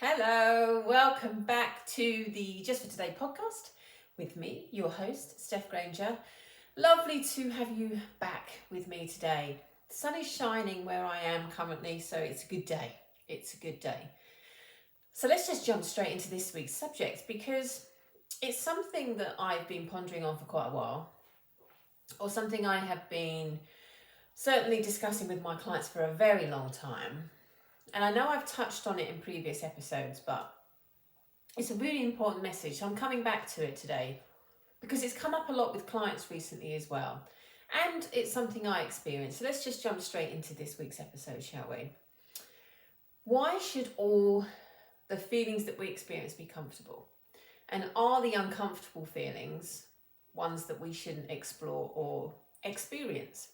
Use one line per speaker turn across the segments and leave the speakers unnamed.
Hello, welcome back to the Just for Today podcast with me, your host, Steph Granger. Lovely to have you back with me today. The sun is shining where I am currently, so it's a good day. It's a good day. So let's just jump straight into this week's subject because it's something that I've been pondering on for quite a while, or something I have been certainly discussing with my clients for a very long time. And I know I've touched on it in previous episodes, but it's a really important message. So I'm coming back to it today because it's come up a lot with clients recently as well. And it's something I experienced. So let's just jump straight into this week's episode, shall we? Why should all the feelings that we experience be comfortable? And are the uncomfortable feelings ones that we shouldn't explore or experience?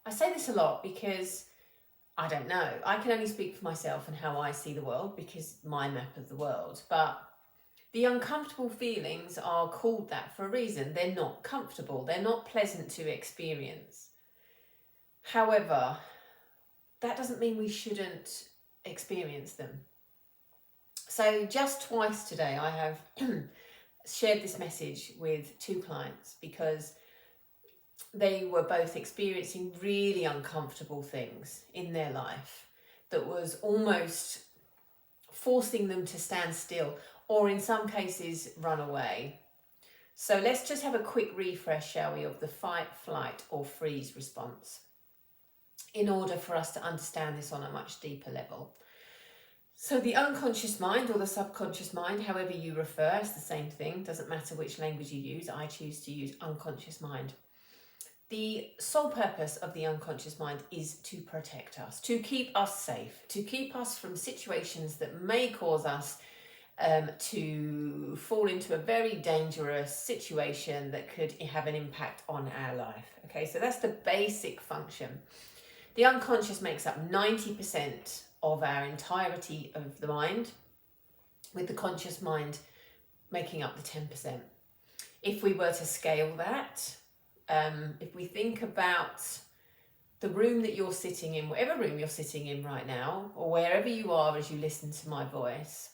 I say this a lot because I don't know. I can only speak for myself and how I see the world because my map of the world. But the uncomfortable feelings are called that for a reason. They're not comfortable. They're not pleasant to experience. However, that doesn't mean we shouldn't experience them. So just twice today, I have shared this message with two clients because they were both experiencing really uncomfortable things in their life that was almost forcing them to stand still or in some cases run away. So let's just have a quick refresh, shall we, of the fight, flight or freeze response in order for us to understand this on a much deeper level. So the unconscious mind or the subconscious mind, however you refer, it's the same thing. Doesn't matter which language you use. I choose to use unconscious mind. The sole purpose of the unconscious mind is to protect us, to keep us safe, to keep us from situations that may cause us to fall into a very dangerous situation that could have an impact on our life. Okay, so that's the basic function. The unconscious makes up 90% of our entirety of the mind, with the conscious mind making up the 10%. If we were to scale that, if we think about the room that you're sitting in, whatever room you're sitting in right now, or wherever you are as you listen to my voice,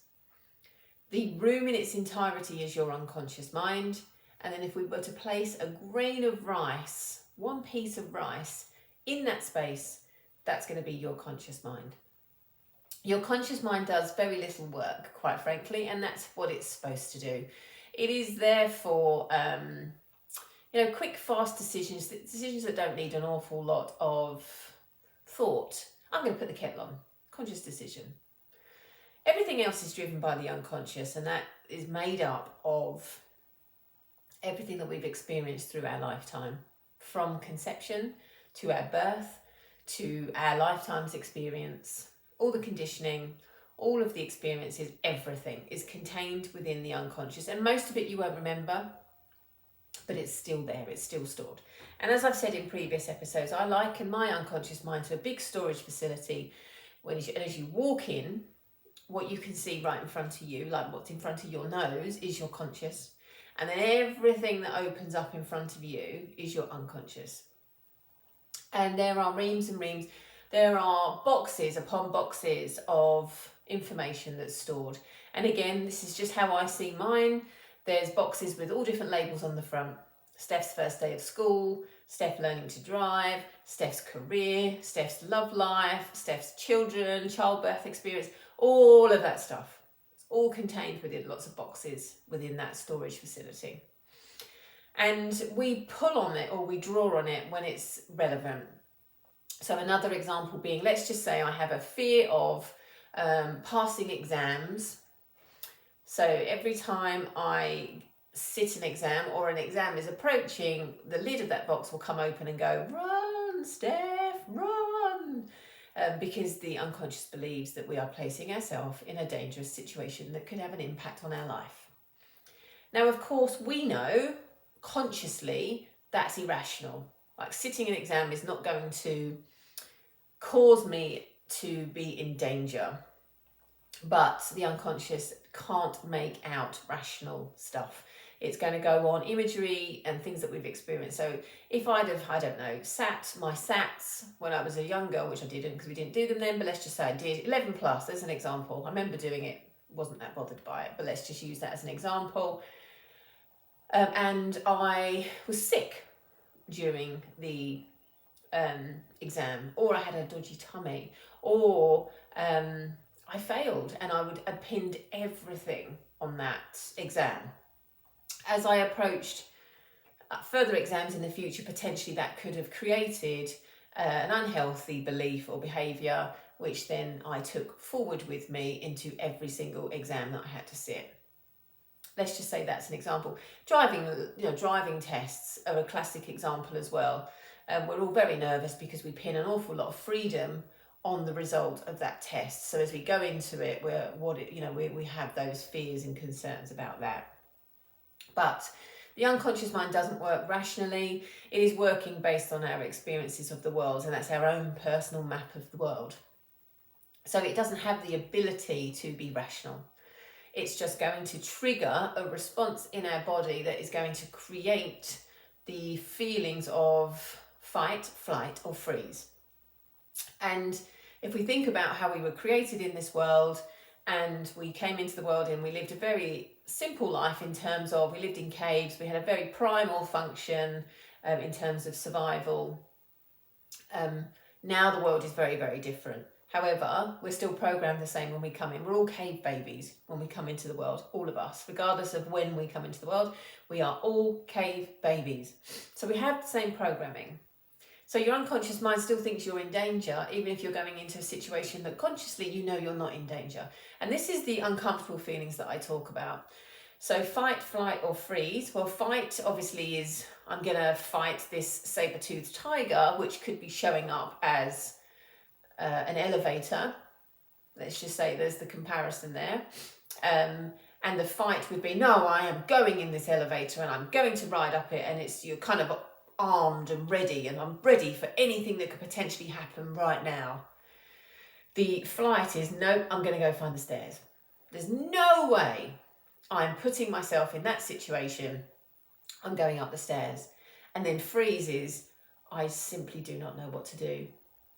the room in its entirety is your unconscious mind. And then if we were to place a grain of rice, one piece of rice in that space, that's going to be your conscious mind. Your conscious mind does very little work, quite frankly, and that's what it's supposed to do. It is there for quick, fast decisions that don't need an awful lot of thought. I'm going to put the kettle on. Conscious decision. Everything else is driven by the unconscious, and that is made up of everything that we've experienced through our lifetime, from conception to our birth to our lifetime's experience. All the conditioning, all of the experiences, everything is contained within the unconscious, and most of it you won't remember, but it's still there, it's still stored. And as I've said in previous episodes, I liken my unconscious mind to a big storage facility. As you walk in, what you can see right in front of you, like what's in front of your nose, is your conscious. And then everything that opens up in front of you is your unconscious. And there are reams and reams. There are boxes upon boxes of information that's stored. And again, this is just how I see mine. There's boxes with all different labels on the front. Steph's first day of school, Steph learning to drive, Steph's career, Steph's love life, Steph's children, childbirth experience, all of that stuff. It's all contained within lots of boxes within that storage facility. And we pull on it or we draw on it when it's relevant. So another example being, let's just say I have a fear of passing exams. So every time I sit an exam or an exam is approaching, the lid of that box will come open and go, "Run, Steph, run!" Because the unconscious believes that we are placing ourselves in a dangerous situation that could have an impact on our life. Now, of course, we know consciously that's irrational. Like sitting an exam is not going to cause me to be in danger. But the unconscious can't make out rational stuff. It's going to go on imagery and things that we've experienced. So if I'd have, I don't know, sat my SATs when I was a young girl, which I didn't because we didn't do them then, but let's just say I did, 11 plus, there's an example. I remember doing it, wasn't that bothered by it, but let's just use that as an example. And I was sick during the exam, or I had a dodgy tummy, or I failed, and I would have pinned everything on that exam. As I approached further exams in the future, potentially that could have created an unhealthy belief or behaviour, which then I took forward with me into every single exam that I had to sit. Let's just say that's an example. Driving tests are a classic example as well. We're all very nervous because we pin an awful lot of freedom on the result of that test. So as we go into it, we have those fears and concerns about that. But the unconscious mind doesn't work rationally. It is working based on our experiences of the world, and that's our own personal map of the world. So it doesn't have the ability to be rational. It's just going to trigger a response in our body that is going to create the feelings of fight, flight, or freeze. And if we think about how we were created in this world, and we came into the world and we lived a very simple life in terms of, we lived in caves, we had a very primal function in terms of survival. Now the world is very, very different. However, we're still programmed the same when we come in. We're all cave babies when we come into the world, all of us, regardless of when we come into the world. We are all cave babies. So we have the same programming. So your unconscious mind still thinks you're in danger, even if you're going into a situation that consciously you know you're not in danger. And this is the uncomfortable feelings that I talk about. So fight, flight, or freeze. Well, fight obviously is, I'm going to fight this saber-toothed tiger, which could be showing up as an elevator. Let's just say there's the comparison there. And the fight would be, no, I am going in this elevator and I'm going to ride up it, and you're kind of armed and ready, and I'm ready for anything that could potentially happen right now. The flight is, no, I'm going to go find the stairs. There's no way I'm putting myself in that situation. I'm going up the stairs. And then freeze is, I simply do not know what to do.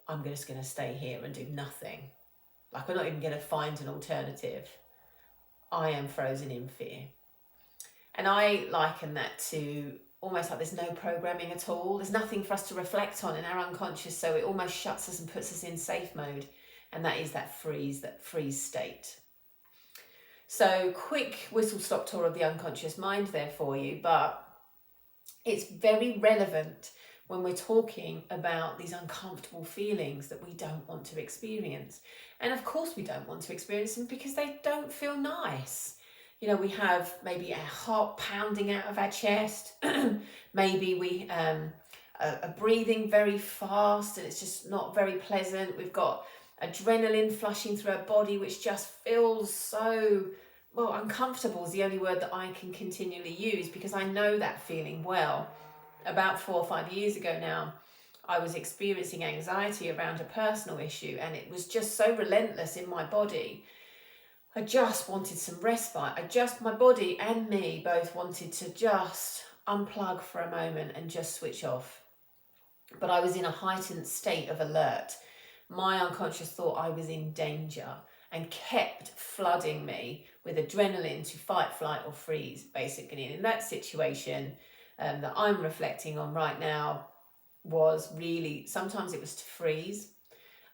I'm just going to stay here and do nothing. Like, we're not even going to find an alternative. I am frozen in fear. And I liken that to almost like there's no programming at all. There's nothing for us to reflect on in our unconscious, so it almost shuts us and puts us in safe mode. And that is that freeze state. So quick whistle-stop tour of the unconscious mind there for you, but it's very relevant when we're talking about these uncomfortable feelings that we don't want to experience. And of course we don't want to experience them because they don't feel nice. You know, we have maybe our heart pounding out of our chest. Maybe we are breathing very fast and it's just not very pleasant. We've got adrenaline flushing through our body, which just feels so, well, uncomfortable is the only word that I can continually use because I know that feeling well. About 4 or 5 years ago now, I was experiencing anxiety around a personal issue, and it was just so relentless in my body. I just wanted some respite. My body and me both wanted to just unplug for a moment and just switch off. But I was in a heightened state of alert. My unconscious thought I was in danger and kept flooding me with adrenaline to fight, flight, or freeze, basically. And in that situation that I'm reflecting on right now was really, sometimes it was to freeze.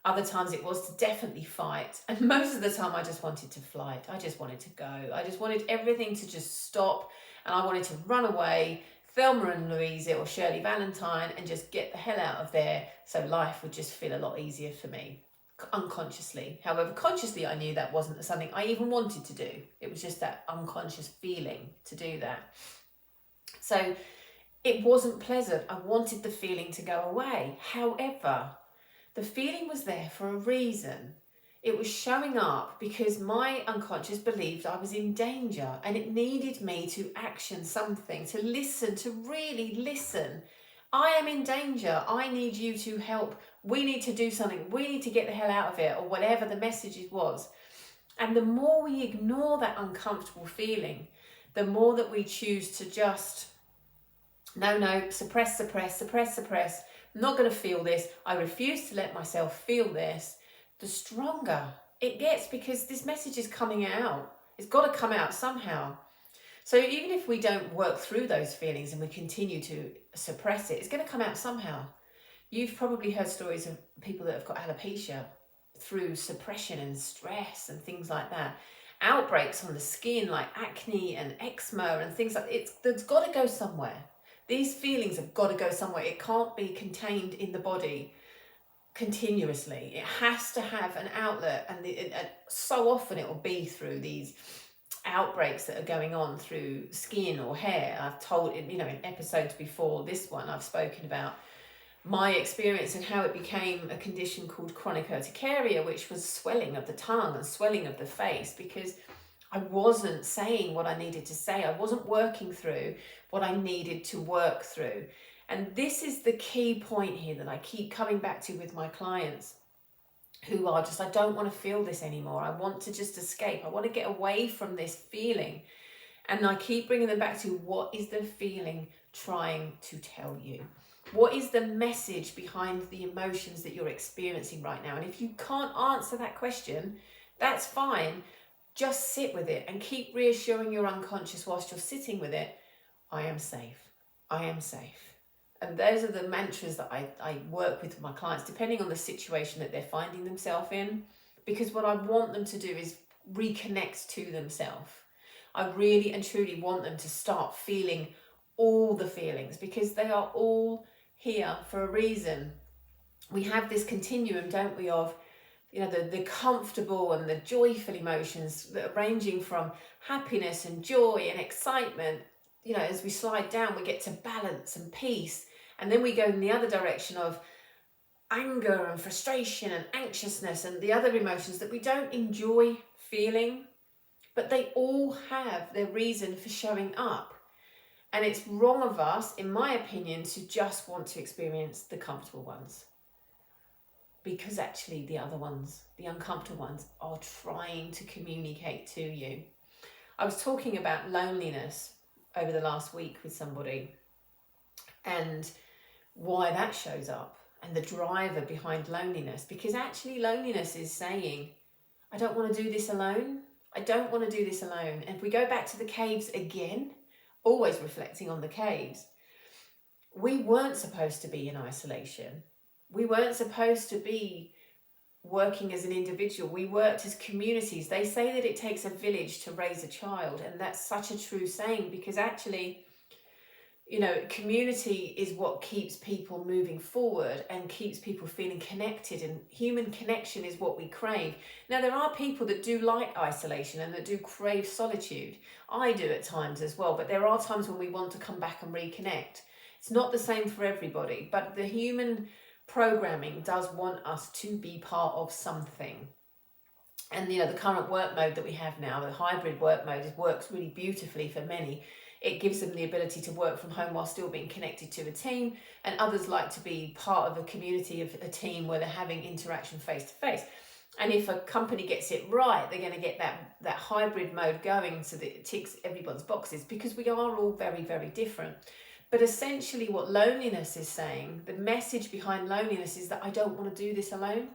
Other times it was to definitely fight. And most of the time I just wanted to flight. I just wanted to go. I just wanted everything to just stop. And I wanted to run away, Thelma and Louise or Shirley Valentine, and just get the hell out of there so life would just feel a lot easier for me, unconsciously. However, consciously I knew that wasn't something I even wanted to do. It was just that unconscious feeling to do that. So it wasn't pleasant. I wanted the feeling to go away. However, the feeling was there for a reason. It was showing up because my unconscious believed I was in danger and it needed me to action something, to listen, to really listen. I am in danger. I need you to help. We need to do something. We need to get the hell out of it, or whatever the message was. And the more we ignore that uncomfortable feeling, the more that we choose to just, no, suppress, I'm not going to feel this, I refuse to let myself feel this, the stronger it gets, because this message is coming out. It's got to come out somehow. So even if we don't work through those feelings and we continue to suppress it, it's going to come out somehow. You've probably heard stories of people that have got alopecia through suppression and stress and things like that. Outbreaks on the skin like acne and eczema and things like it's got to go somewhere. These feelings have got to go somewhere. It can't be contained in the body continuously. It has to have an outlet, and so often it will be through these outbreaks that are going on through skin or hair. I've told, in episodes before this one, I've spoken about my experience and how it became a condition called chronic urticaria, which was swelling of the tongue and swelling of the face, because I wasn't saying what I needed to say. I wasn't working through what I needed to work through. And this is the key point here that I keep coming back to with my clients who are just, I don't want to feel this anymore. I want to just escape. I want to get away from this feeling. And I keep bringing them back to, what is the feeling trying to tell you? What is the message behind the emotions that you're experiencing right now? And if you can't answer that question, that's fine. Just sit with it and keep reassuring your unconscious whilst you're sitting with it. I am safe. I am safe. And those are the mantras that I work with my clients, depending on the situation that they're finding themselves in. Because what I want them to do is reconnect to themselves. I really and truly want them to start feeling all the feelings, because they are all here for a reason. We have this continuum, don't we, of the comfortable and the joyful emotions that are ranging from happiness and joy and excitement. As we slide down, we get to balance and peace. And then we go in the other direction of anger and frustration and anxiousness and the other emotions that we don't enjoy feeling, but they all have their reason for showing up. And it's wrong of us, in my opinion, to just want to experience the comfortable ones. Because actually the other ones, the uncomfortable ones, are trying to communicate to you. I was talking about loneliness over the last week with somebody and why that shows up and the driver behind loneliness. Because actually loneliness is saying, I don't want to do this alone. I don't want to do this alone. And if we go back to the caves again, always reflecting on the caves, we weren't supposed to be in isolation. We weren't supposed to be working as an individual. We worked as communities. They say that it takes a village to raise a child, and that's such a true saying, because actually, community is what keeps people moving forward and keeps people feeling connected, and human connection is what we crave. Now, there are people that do like isolation and that do crave solitude. I do at times as well, but there are times when we want to come back and reconnect. It's not the same for everybody, but the human programming does want us to be part of something. And the current work mode that we have now, the hybrid work mode, works really beautifully for many. It gives them the ability to work from home while still being connected to a team, and others like to be part of a community, of a team where they're having interaction face to face. And if a company gets it right, they're going to get that hybrid mode going so that it ticks everyone's boxes, because we are all very, very different. But essentially what loneliness is saying, the message behind loneliness, is that I don't want to do this alone.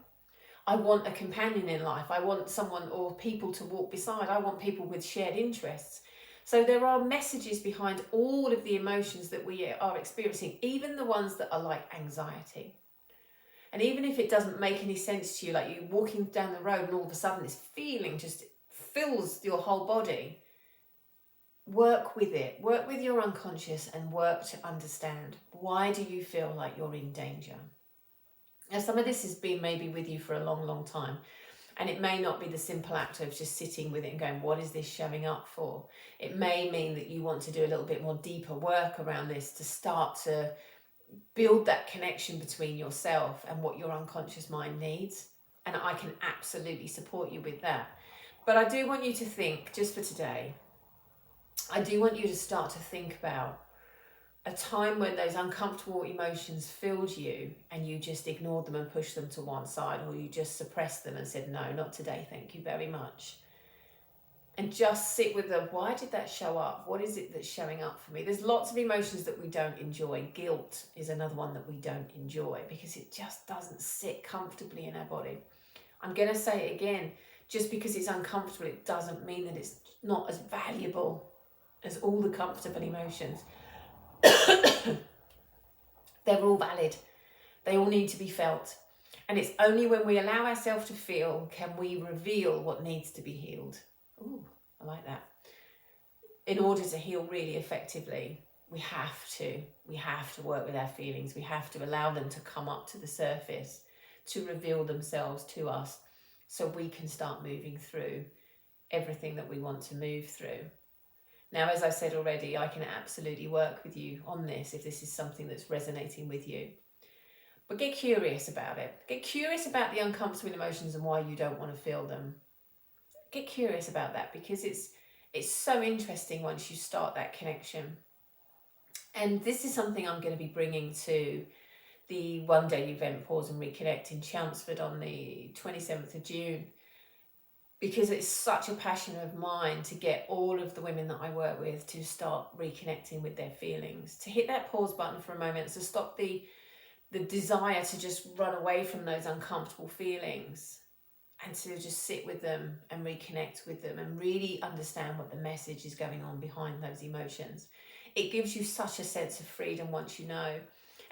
I want a companion in life. I want someone or people to walk beside. I want people with shared interests. So there are messages behind all of the emotions that we are experiencing, even the ones that are like anxiety. And even if it doesn't make any sense to you, like you're walking down the road and all of a sudden this feeling just fills your whole body, work with it. Work with your unconscious and work to understand, why do you feel like you're in danger? Now, some of this has been maybe with you for a long, long time. And it may not be the simple act of just sitting with it and going, what is this showing up for? It may mean that you want to do a little bit more deeper work around this to start to build that connection between yourself and what your unconscious mind needs. And I can absolutely support you with that. But I do want you to think, just for today, I do want you to start to think about a time when those uncomfortable emotions filled you and you just ignored them and pushed them to one side, or you just suppressed them and said, no, not today, thank you very much. and just sit with them. Why did that show up? What is it that's showing up for me? There's lots of emotions that we don't enjoy. Guilt is another one that we don't enjoy because it just doesn't sit comfortably in our body. I'm going to say it again, just because it's uncomfortable, it doesn't mean that it's not as valuable as all the comfortable emotions. They're all valid. They all need to be felt. And it's only when we allow ourselves to feel can we reveal what needs to be healed. Ooh, I like that. In order to heal really effectively, we have to work with our feelings. We have to allow them to come up to the surface, to reveal themselves to us, so we can start moving through everything that we want to move through. Now, as I said already, I can absolutely work with you on this if this is something that's resonating with you. But get curious about it. Get curious about the uncomfortable emotions and why you don't want to feel them. Get curious about that, because it's so interesting once you start that connection. And this is something I'm going to be bringing to the one-day event, Pause and Reconnect, in Chelmsford on the 27th of June, because it's such a passion of mine to get all of the women that I work with to start reconnecting with their feelings, to hit that pause button for a moment, to stop the desire to just run away from those uncomfortable feelings, and to just sit with them and reconnect with them and really understand what the message is going on behind those emotions. It gives you such a sense of freedom once you know.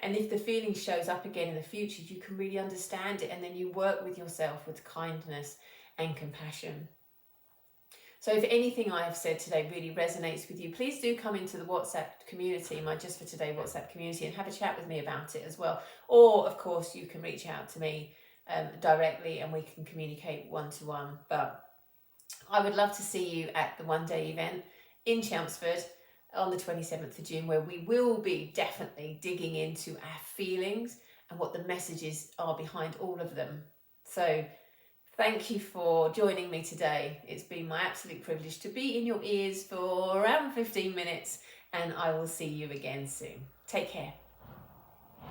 And if the feeling shows up again in the future, you can really understand it, and then you work with yourself with kindness and compassion. So if anything I have said today really resonates with you, please do come into the WhatsApp community, my Just for Today WhatsApp community, and have a chat with me about it as well. Or, of course, you can reach out to me directly and we can communicate one-to-one. But I would love to see you at the one-day event in Chelmsford on the 27th of June, where we will be definitely digging into our feelings and what the messages are behind all of them. So thank you for joining me today. It's been my absolute privilege to be in your ears for around 15 minutes, and I will see you again soon. Take care.